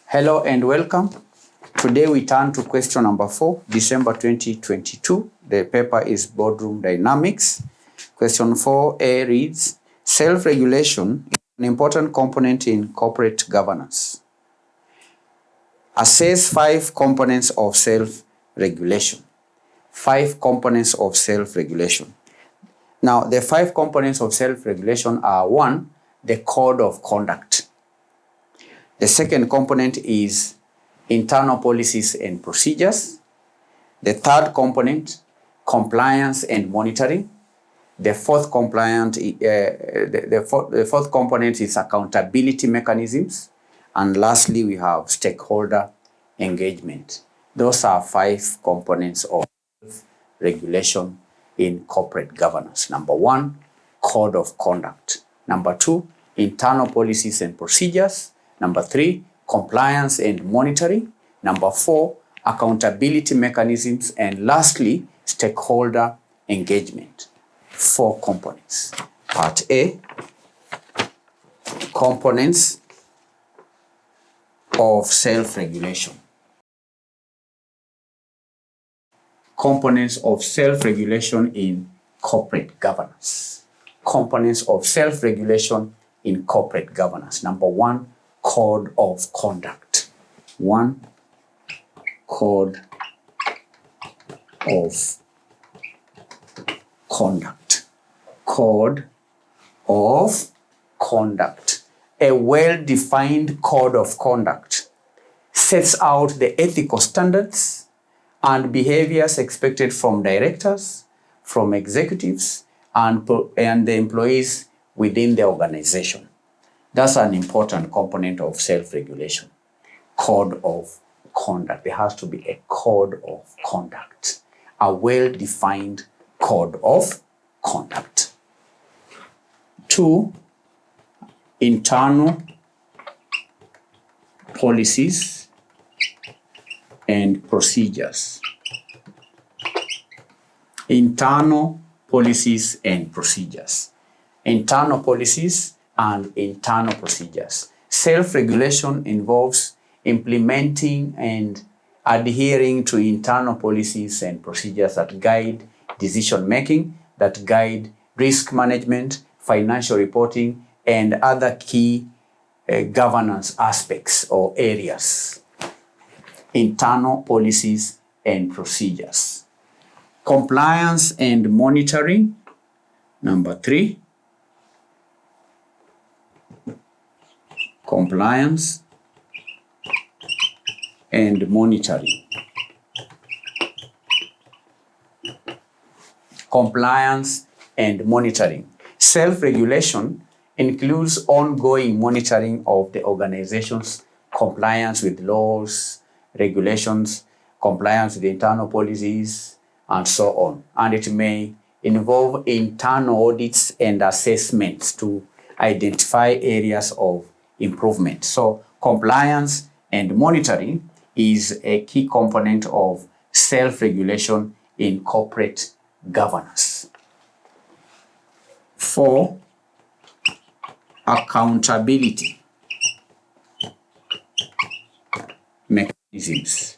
Hello and welcome. Today we turn to question number 4, December 2022. The paper is Boardroom Dynamics. Question 4A reads, self-regulation is an important component in corporate governance. Assess 5 components of self-regulation. 5 components of self-regulation. Now, the 5 components of self-regulation are: 1, the code of conduct. The second component is internal policies and procedures. The third component, compliance and monitoring. The fourth component is accountability mechanisms. And lastly, we have stakeholder engagement. Those are 5 components of regulation in corporate governance. Number 1, code of conduct. Number 2, internal policies and procedures. Number 3, compliance and monitoring. Number 4, accountability mechanisms. And lastly, stakeholder engagement. 4 components. Part A, components of self-regulation. Components of self-regulation in corporate governance. Components of self-regulation in corporate governance. Number 1, code of conduct. 1, code of conduct. Code of conduct. A well-defined code of conduct sets out the ethical standards and behaviors expected from directors, from executives, and the employees within the organization. That's an important component of self-regulation. Code of conduct. There has to be a code of conduct. A well-defined code of conduct. 2, internal policies and procedures. Internal policies and procedures. Internal policies and internal procedures. Self-regulation involves implementing and adhering to internal policies and procedures that guide decision-making, that guide risk management, financial reporting, and other key governance aspects or areas. Internal policies and procedures. Compliance and monitoring. Number 3, compliance and monitoring. Compliance and monitoring. Self-regulation includes ongoing monitoring of the organization's compliance with laws, regulations, compliance with internal policies, and so on. And it may involve internal audits and assessments to identify areas of improvement. So compliance and monitoring is a key component of self-regulation in corporate governance. 4, accountability mechanisms.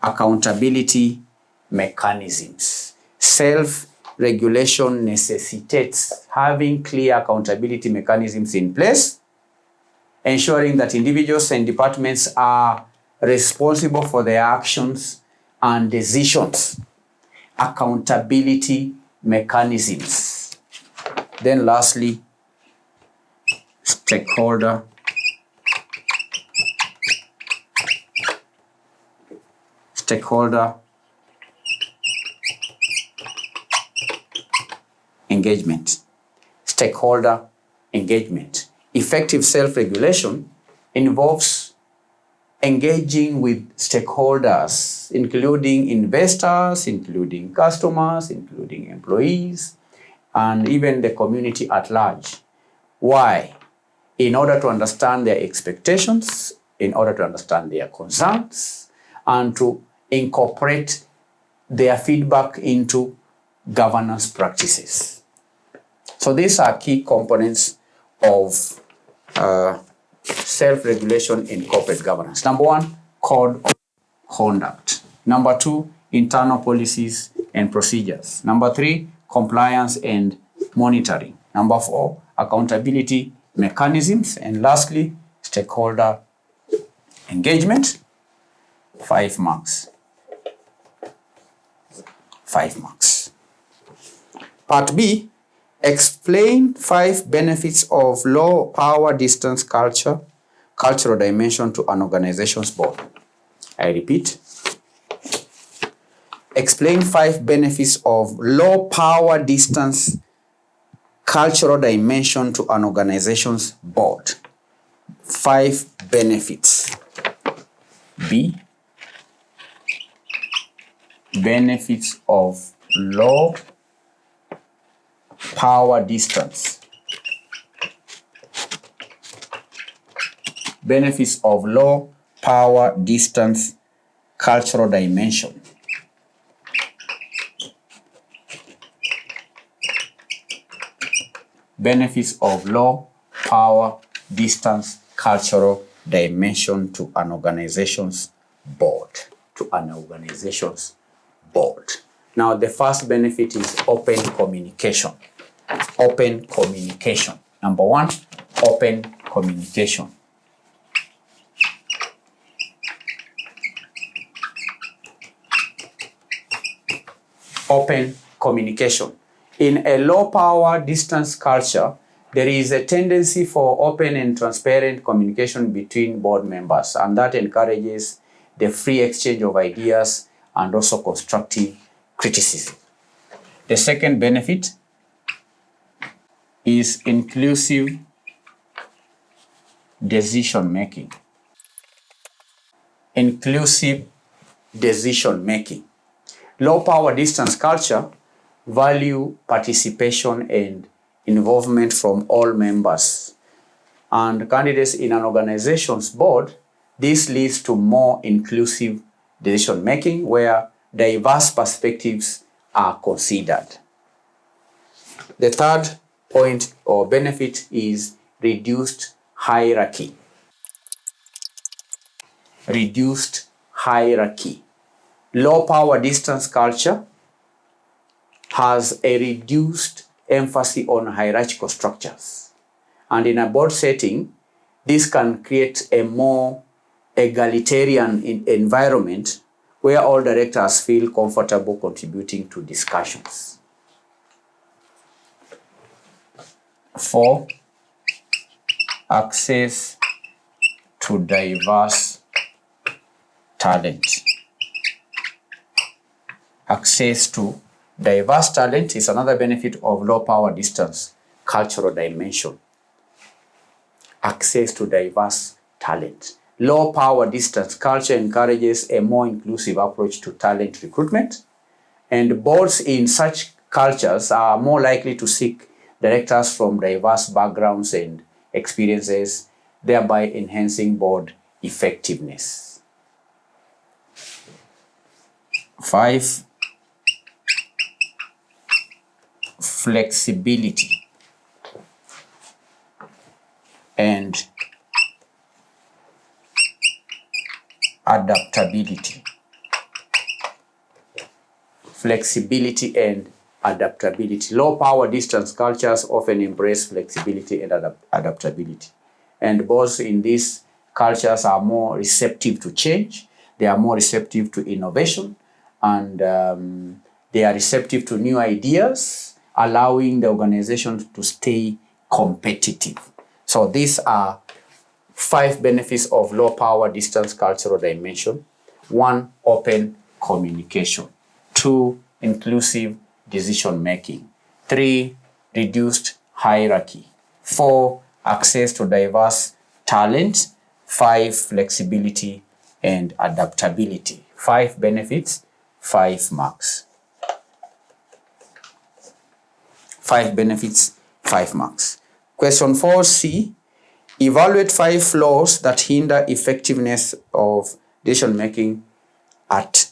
Accountability mechanisms. Self-regulation necessitates having clear accountability mechanisms in place, ensuring that individuals and departments are responsible for their actions and decisions. Accountability mechanisms. Then lastly, stakeholder engagement. Stakeholder engagement. Effective self-regulation involves engaging with stakeholders, including investors, including customers, including employees, and even the community at large. Why? In order to understand their expectations, in order to understand their concerns, and to incorporate their feedback into governance practices. So these are key components of self-regulation in corporate governance. Number 1, code of conduct. Number 2, internal policies and procedures. Number 3, compliance and monitoring. Number 4, accountability mechanisms. And lastly, stakeholder engagement. 5 marks. 5 marks. Part B, explain 5 benefits of low power distance cultural dimension to an organization's board. I repeat. Explain 5 benefits of low power distance cultural dimension to an organization's board. 5 benefits. B, benefits of low power distance. Benefits of low power distance cultural dimension. Benefits of low power distance cultural dimension to an organization's board. To an organization's board. Now, the first benefit is open communication. Open communication. Number 1, open communication. Open communication. In a low power distance culture, there is a tendency for open and transparent communication between board members, and that encourages the free exchange of ideas and also constructive criticism. The second benefit is inclusive decision making. Inclusive decision making. Low power distance culture value participation and involvement from all members and candidates in an organization's board. This leads to more inclusive decision making where diverse perspectives are considered. The third point or benefit is reduced hierarchy. Reduced hierarchy. Low power distance culture has a reduced emphasis on hierarchical structures. And in a board setting, this can create a more egalitarian environment where all directors feel comfortable contributing to discussions. 4, access to diverse talent. Access to diverse talent is another benefit of low power distance cultural dimension. Access to diverse talent. Low power distance culture encourages a more inclusive approach to talent recruitment, and boards in such cultures are more likely to seek directors from diverse backgrounds and experiences, thereby enhancing board effectiveness. 5, flexibility and adaptability. Flexibility and adaptability. Low power distance cultures often embrace flexibility and adaptability. And both in these cultures are more receptive to change, they are more receptive to innovation, and they are receptive to new ideas, allowing the organization to stay competitive. So these are 5 benefits of low power distance cultural dimension. 1, open communication. 2, inclusive decision making. 3, reduced hierarchy. 4, access to diverse talent. 5, flexibility and adaptability. 5 benefits, 5 marks. 5 benefits, 5 marks. Question 4C, evaluate 5 flaws that hinder effectiveness of decision making at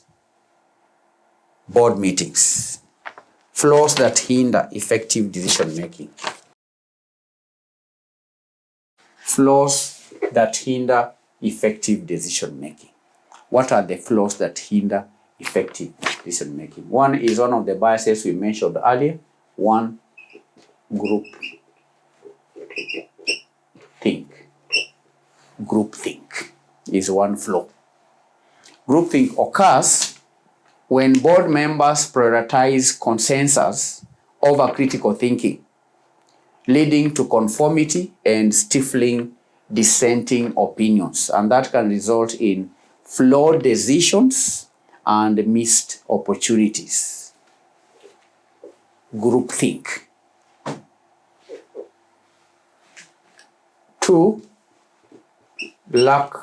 board meetings. Flaws that hinder effective decision making. Flaws that hinder effective decision making. What are the flaws that hinder effective decision making? One is one of the biases we mentioned earlier. One, group think. Groupthink is one flaw. Groupthink occurs when board members prioritize consensus over critical thinking, leading to conformity and stifling dissenting opinions. And that can result in flawed decisions and missed opportunities. Groupthink. 2, lack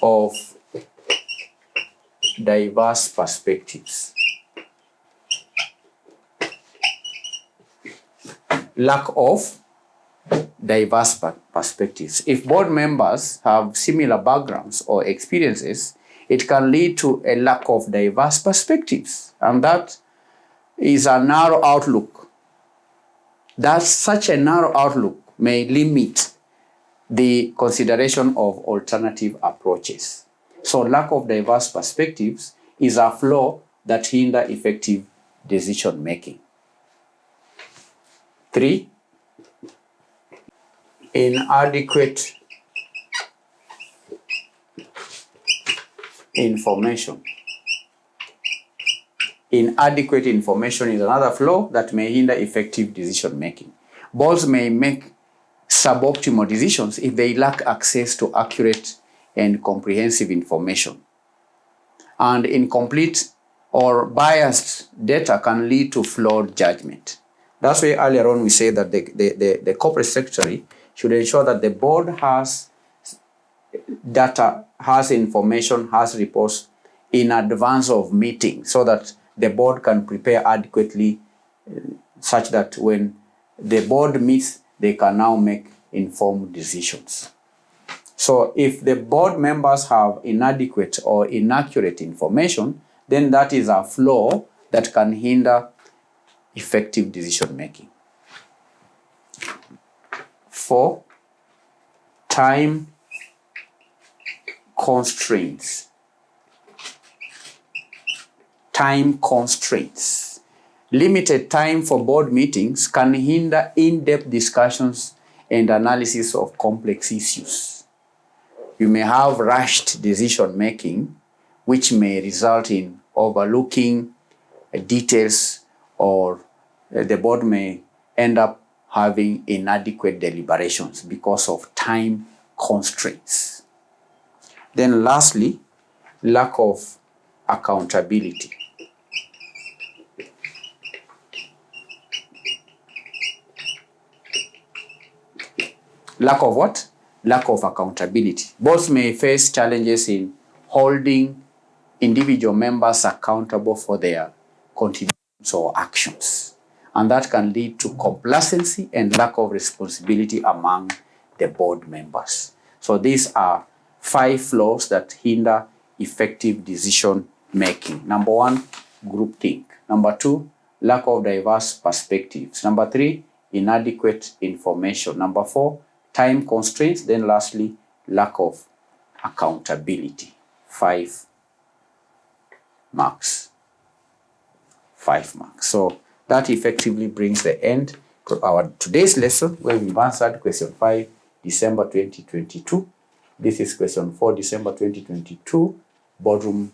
of diverse perspectives. Lack of diverse perspectives. If board members have similar backgrounds or experiences, it can lead to a lack of diverse perspectives, and that is a narrow outlook. Such a narrow outlook may limit the consideration of alternative approaches. So lack of diverse perspectives is a flaw that hinders effective decision making. 3, inadequate information. Inadequate information is another flaw that may hinder effective decision making. Boards may make suboptimal decisions if they lack access to accurate and comprehensive information. And incomplete or biased data can lead to flawed judgment. That's why earlier on we say that the corporate secretary should ensure that the board has data, has information, has reports in advance of meeting, so that the board can prepare adequately, such that when the board meets, they can now make informed decisions. So if the board members have inadequate or inaccurate information, then that is a flaw that can hinder effective decision making. 4, time constraints. Time constraints. Limited time for board meetings can hinder in-depth discussions and analysis of complex issues. You may have rushed decision making, which may result in overlooking details, or the board may end up having inadequate deliberations because of time constraints. Then lastly, lack of accountability. Lack of what? Lack of accountability. Boards may face challenges in holding individual members accountable for their contributions or actions. And that can lead to complacency and lack of responsibility among the board members. So these are 5 flaws that hinder effective decision making. Number 1, groupthink. Number 2, lack of diverse perspectives. Number 3, inadequate information. Number 4, time constraints. Then lastly, lack of accountability. 5 marks. 5 marks. So that effectively brings the end to our today's lesson, where we've answered question 5, December 2022. This is question 4, December 2022, Boardroom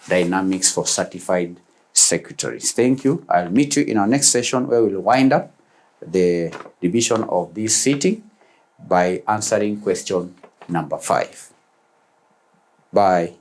Dynamics for Certified Secretaries. Thank you. I'll meet you in our next session, where we'll wind up the division of this sitting by answering question number 5. Bye.